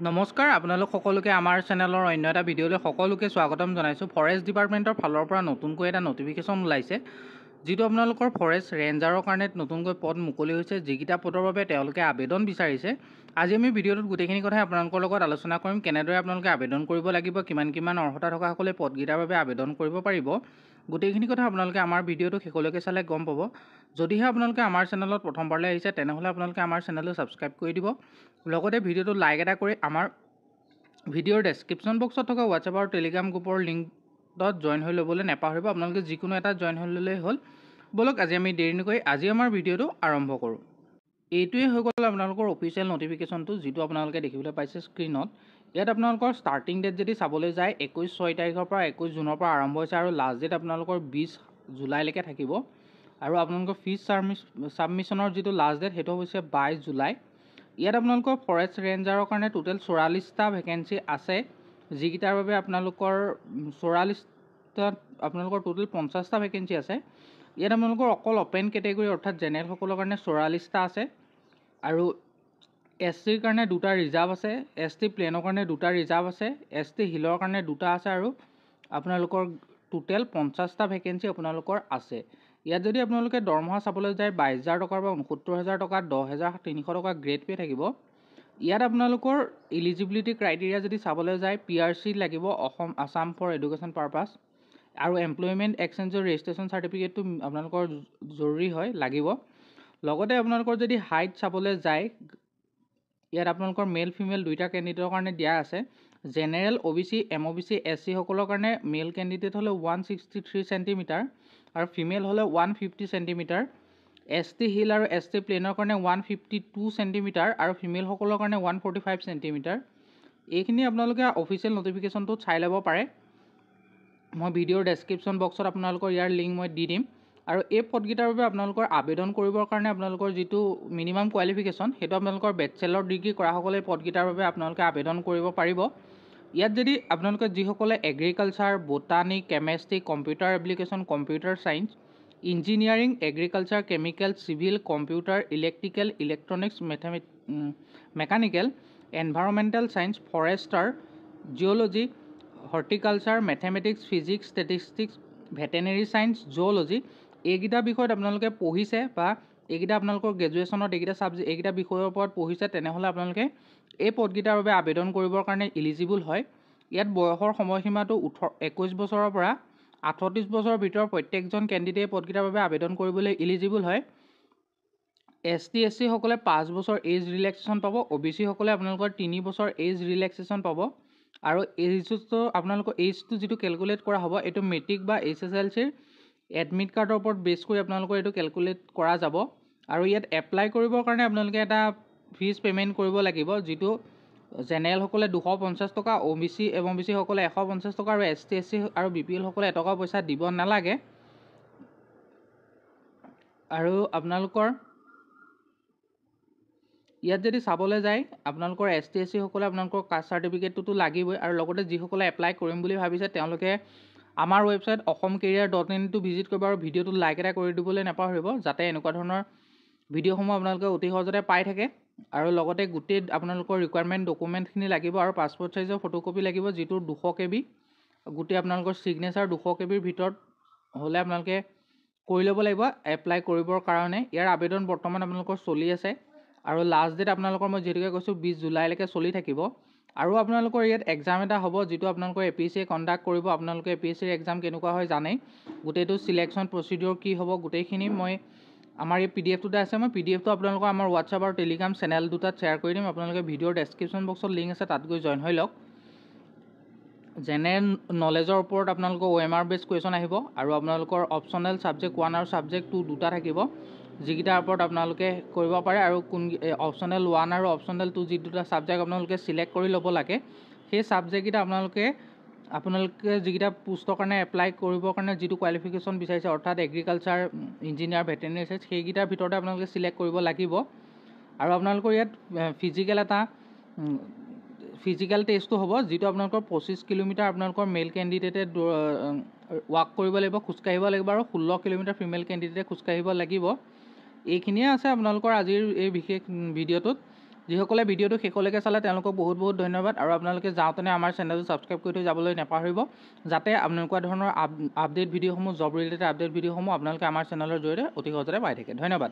নমস্কাৰ আপোনালোক সকলোকে আমাৰ চেনেলৰ অন্য এটা ভিডিঅ'লৈ সকলোকে স্বাগতম জনাইছোঁ। ফৰেষ্ট ডিপাৰ্টমেণ্টৰ ফালৰ পৰা নতুনকৈ এটা নটিফিকেশ্যন ওলাইছে, যিটো আপোনালোকৰ ফৰেষ্ট ৰেঞ্জাৰৰ কাৰণে নতুনকৈ পদ মুকলি হৈছে, যিকেইটা পদৰ বাবে তেওঁলোকে আবেদন বিচাৰিছে। আজি আমি ভিডিঅ'টোত গোটেইখিনি কথাই আপোনালোকৰ লগত আলোচনা কৰিম। কেনেদৰে আপোনালোকে আবেদন কৰিব লাগিব, কিমান অৰ্হতা থকাসকলে পদকেইটাৰ বাবে আবেদন কৰিব পাৰিব, গোটেইখিনি কথা আপোনালোকে আমাৰ ভিডিঅ'টো শেষলৈকে চালে গম পাব। যদিহে আপোনালোকে আমাৰ চেনেলত প্ৰথমবাৰলৈ আহিছে তেনেহ'লে আপোনালোকে আমাৰ চেনেলটো ছাবস্ক্ৰাইব কৰি দিব, লগতে ভিডিঅ'টো লাইক এটা কৰি আমাৰ ভিডিঅ'ৰ ডেছক্ৰিপশ্যন বক্সত থকা হোৱাটছএপ আৰু টেলিগ্ৰাম গ্ৰুপৰ লিংকত জইন হৈ ল'বলৈ নাপাহৰিব। আপোনালোকে যিকোনো এটা জইন হৈ ল'লেই হ'ল। ব'লক আজি আমি দেৰি নকৰি আজি আমাৰ ভিডিঅ'টো আৰম্ভ কৰোঁ। এইটোৱে হৈ গ'ল আপোনালোকৰ অফিচিয়েল নটিফিকেশ্যনটো, যিটো আপোনালোকে দেখিবলৈ পাইছে স্ক্ৰীণত। ইয়াত আপোনালোকৰ ষ্টাৰ্টিং ডেট যদি চাবলৈ যায় 21/6 তাৰিখৰ পৰা 21 জুনৰ পৰা আৰম্ভ হৈছে আৰু লাষ্ট ডেট আপোনালোকৰ 20 জুলাইলৈকে থাকিব। আৰু আপোনালোকৰ ফিজ ছাবমিশ্যনৰ যিটো লাষ্ট ডেট সেইটো হৈছে 22 জুলাই। ইয়াত আপোনালোকৰ ফৰেষ্ট ৰেঞ্জাৰৰ কাৰণে টোটেল 44টা ভেকেঞ্চি আছে, যিকেইটাৰ বাবে আপোনালোকৰ 44টাত আপোনালোকৰ টোটেল 50টা ভেকেঞ্চি আছে। ইয়াত আপোনালোকৰ অকল অপেন কেটেগৰী অৰ্থাৎ জেনেৰেলসকলৰ কাৰণে 44টা আছে, আৰু SC ৰ কাৰণে 2টা ৰিজাৰ্ভ আছে, ST প্লেনৰ কাৰণে 2টা ৰিজাৰ্ভ আছে, ST হিলৰ কাৰণে 2টা আছে, আৰু আপোনালোকৰ টোটেল 50টা ভেকেঞ্চি আপোনালোকৰ আছে। ইয়াত যদি আপোনালোকে দৰমহা চাবলৈ যায় 22,000 টকাৰ পৰা 69,000 টকা, 10,300 টকা গ্ৰেড পে থাকিব। ইয়াত আপোনালোকৰ ইলিজিবিলিটি ক্ৰাইটেৰিয়া যদি চাবলৈ যায় PRC লাগিব, আসাম ফৰ এডুকেশ্যন পাৰপাছ, আৰু এমপ্লয়মেণ্ট এক্সচেঞ্জৰ ৰেজিষ্ট্ৰেশ্যন চাৰ্টিফিকেটটো আপোনালোকৰ জৰুৰী হয়, লাগিব। লগতে আপোনালোকৰ যদি হাইট চাবলৈ যায় ইয়াত আপোনালোকৰ মেল ফিমেল দুইটা কেণ্ডিডেটৰ কাৰণে দিয়া আছে। জেনেৰেল OBC MOBC SC সকলৰ কাৰণে মেল কেণ্ডিডেট হ'লে 163 চেণ্টিমিটাৰ আৰু ফিমেল হ'লে 150 চেণ্টিমিটাৰ। ST হিল আৰু ST প্লেনৰ কাৰণে 152 চেণ্টিমিটাৰ আৰু ফিমেলসকলৰ কাৰণে 145 চেণ্টিমিটাৰ। এইখিনি আপোনালোকে অফিচিয়েল নটিফিকেশ্যনটো চাই ল'ব পাৰে। মই ভিডিঅ'ৰ ডেছক্ৰিপশ্যন বক্সত আপোনালোকৰ ইয়াৰ লিংক মই দি দিম। আৰু এই পদকেইটাৰ বাবে আপোনালোকৰ আবেদন কৰিবৰ কাৰণে আপোনালোকৰ যিটো মিনিমাম কোৱালিফিকেশ্যন সেইটো আপোনালোকৰ বেচেলৰ ডিগ্ৰী কৰাসকলে পদকেইটাৰ বাবে আপোনালোকে আবেদন কৰিব পাৰিব। ইয়াত যদি আপোনালোকে যিসকলে agriculture, botany, chemistry, computer application, computer science, engineering, agriculture, chemical, civil, computer, electrical, electronics, mechanical, environmental science, Forester, geology, horticulture, mathematics, physics, statistics, veterinary science, zoology এইকেইটা বিষয়ত আপোনালোকে পঢ়িছে বা এইকেইটা আপোনালোকৰ গ্ৰেজুৱেশ্যনত এইকেইটা বিষয়ৰ ওপৰত পঢ়িছে, তেনেহ'লে আপোনালোকে এই পদকেইটাৰ বাবে আবেদন কৰিবৰ কাৰণে ইলিজিবল হয়। ইয়াত বয়সৰ সময়সীমাটো 21 বছৰৰ পৰা 38 বছৰৰ ভিতৰত প্ৰত্যেকজন কেণ্ডিডেট পদকেইটাৰ বাবে আবেদন কৰিবলৈ ইলিজিবল হয়। ST SC সকলে 5 বছৰ এজ ৰিলেক্সেশ্যন পাব, OBC সকলে আপোনালোকৰ 3 বছৰ এজ ৰিলেক্সেশ্যন পাব। আৰু আপোনালোকৰ এইজটো যিটো কেলকুলেট কৰা হ'ব এইটো মেট্ৰিক বা HSLCৰ এডমিট কাৰ্ডৰ ওপৰত বেছ কৰি আপোনালোকৰ এইটো কেলকুলেট কৰা যাব। আৰু ইয়াত এপ্লাই কৰিবৰ কাৰণে আপোনালোকে এটা ফিজ পে'মেণ্ট কৰিব লাগিব, যিটো জেনেৰেলসকলে 250 টকা, OBC সকলে 150 টকা, আৰু ST SC আৰু BPL সকলে এটকা পইচা দিব নালাগে। আৰু আপোনালোকৰ ইয়াত যদি চাবলৈ যায় আপোনালোকৰ ST SC সকলে আপোনালোকৰ কাষ্ট চাৰ্টিফিকেটটোতো লাগিবই, আৰু লগতে যিসকলে এপ্লাই কৰিম বুলি ভাবিছে তেওঁলোকে আমাৰ ৱেবছাইট অসমকেৰিয়াৰ.in টো ভিজিট কৰিব আৰু ভিডিঅ'টো লাইক এটা কৰি দিবলৈ নাপাহৰিব, যাতে এনেকুৱা ধৰণৰ ভিডিঅ'সমূহ আপোনালোকে অতি সহজতে পাই থাকে। আৰু লগতে গোটেই আপোনালোকৰ ৰিকুৱাৰমেণ্ট ডকুমেণ্টখিনি লাগিব, আৰু পাছপৰ্ট চাইজৰ ফটোকপি লাগিব, যিটো 200 KB, গোটেই আপোনালোকৰ ছিগনেচাৰ 200 KBৰ ভিতৰত হ'লে আপোনালোকে কৰি ল'ব লাগিব এপ্লাই কৰিবৰ কাৰণে। ইয়াৰ আবেদন বৰ্তমান আপোনালোকৰ চলি আছে, আৰু লাষ্ট ডেট আপোনালোকৰ মই যিহেতুকে কৈছোঁ 20 জুলাইলৈকে চলি থাকিব। আৰু আপোনালোকৰ ইয়াত এক্সাম এটা হ'ব, যিটো আপোনালোকৰ APSCয়ে কণ্ডাক্ট কৰিব। আপোনালোকে APSCৰ এক্সাম কেনেকুৱা হয় জানেই, গোটেইটো চিলেকশ্যন প্ৰচিডিঅ'ৰ কি হ'ব গোটেইখিনি মই আমাৰ এই PDF-টোতে আছে। মই PDF-টো আপোনালোকৰ আমাৰ হোৱাটছআপ আৰু টেলিগ্ৰাম চেনেল দুটাত শ্বেয়াৰ কৰি দিম। আপোনালোকে ভিডিঅ'ৰ ডেছক্ৰিপশ্যন বক্সত লিংক আছে, তাত গৈ জইন হৈ লওক। জেনেৰেল নলেজৰ ওপৰত আপোনালোকৰ OMR বেছ কুৱেশ্যন আহিব, আৰু আপোনালোকৰ অপশ্যনেল ছাবজেক্ট 1 আৰু ছাবজেক্ট 2 দুটা থাকিব, যিকেইটাৰ ওপৰত আপোনালোকে কৰিব পাৰে। আৰু অপশ্যনেল 1 আৰু অপশ্যনেল 2 যি দুটা ছাবজেক্ট আপোনালোকে চিলেক্ট কৰি ল'ব লাগে, সেই ছাবজেক্টকেইটা আপোনালোকে যিকেইটা পোষ্টৰ কাৰণে এপ্লাই কৰিবৰ কাৰণে যিটো কোৱালিফিকেশ্যন বিচাৰিছে, অৰ্থাৎ এগ্ৰিকালচাৰ, ইঞ্জিনিয়াৰ, ভেটেনেৰি ছায়েন্স, সেইকেইটাৰ ভিতৰতে আপোনালোকে চিলেক্ট কৰিব লাগিব। আৰু আপোনালোকৰ ইয়াত ফিজিকেল টেষ্টটো হ'ব, যিটো আপোনালোকৰ 25 কিলোমিটাৰ আপোনালোকৰ মেল কেণ্ডিডেটে ৱাক কৰিব লাগিব, খোজকাঢ়িব লাগিব, আৰু 16 কিলোমিটাৰ ফিমেল কেণ্ডিডেটে খোজকাঢ়িব লাগিব। এইখিনিয়ে আছে আপোনালোকৰ আজিৰ এই বিশেষ ভিডিঅ'টোত। যিসকলে ভিডিঅ'টো শেষলৈকে চালে তেওঁলোকক বহুত বহুত ধন্যবাদ আৰু আপোনালোকে যাওঁতেনে আমাৰ চেনেলটো ছাবস্ক্ৰাইব কৰি থৈ যাবলৈ নাপাহৰিব যাতে এনেকুৱা ধৰণৰ আপডেট ভিডিঅ'সমূহ জব ৰিলেটেড আপডেট ভিডিঅ'সমূহ আপোনালোকে আমাৰ চেনেলৰ জৰিয়তে অতি সহজতে পাই থাকে। ধন্যবাদ।